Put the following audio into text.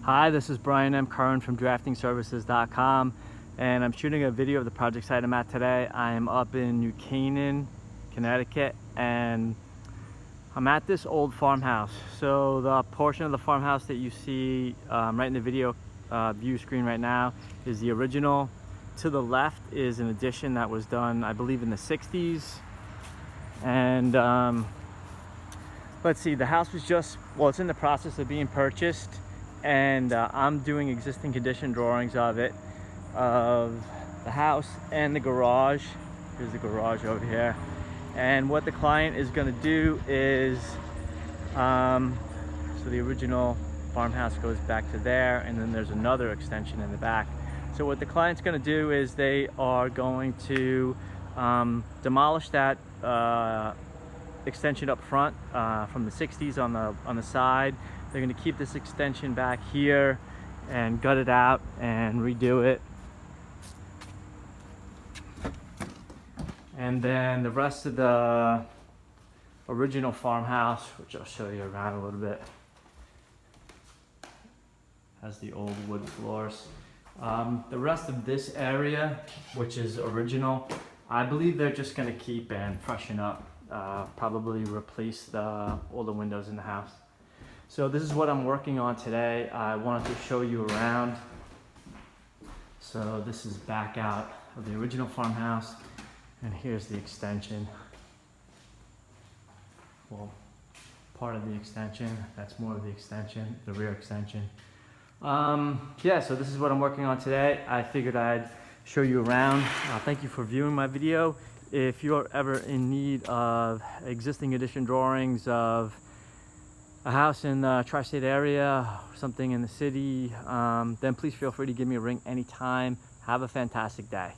Hi, this is Brian M. Curran from draftingservices.com, and I'm shooting a video of the project site I'm at today. I'm up in New Canaan, Connecticut, and I'm at this old farmhouse. So the portion of the farmhouse that you see right in the video view screen right now is the original. To the left is an addition that was done, I believe, in the 60s. And let's see, the house was just, well, it's in the process of being purchased, and I'm doing existing condition drawings of it, of the house and the garage. Here's the garage over here. And what the client is going to do is, so the original farmhouse goes back to there, and then there's another extension in the back. So what the client's going to do is they are going to demolish that extension up front from the 60s on the side. They're going to keep this extension back here and gut it out and redo it. And then the rest of the original farmhouse, which I'll show you around a little bit, has the old wood floors. The rest of this area, which is original, I believe they're just going to keep and freshen up, probably replace all the windows in the house. So this is what I'm working on today. I wanted to show you around. So this is back out of the original farmhouse, and here's the extension. Well, part of the extension, that's more of the extension, the rear extension. Yeah, so this is what I'm working on today. I figured I'd show you around. Thank you for viewing my video. If you're ever in need of existing addition drawings of a house in the tri-state area, something in the city, then please feel free to give me a ring anytime. Have a fantastic day.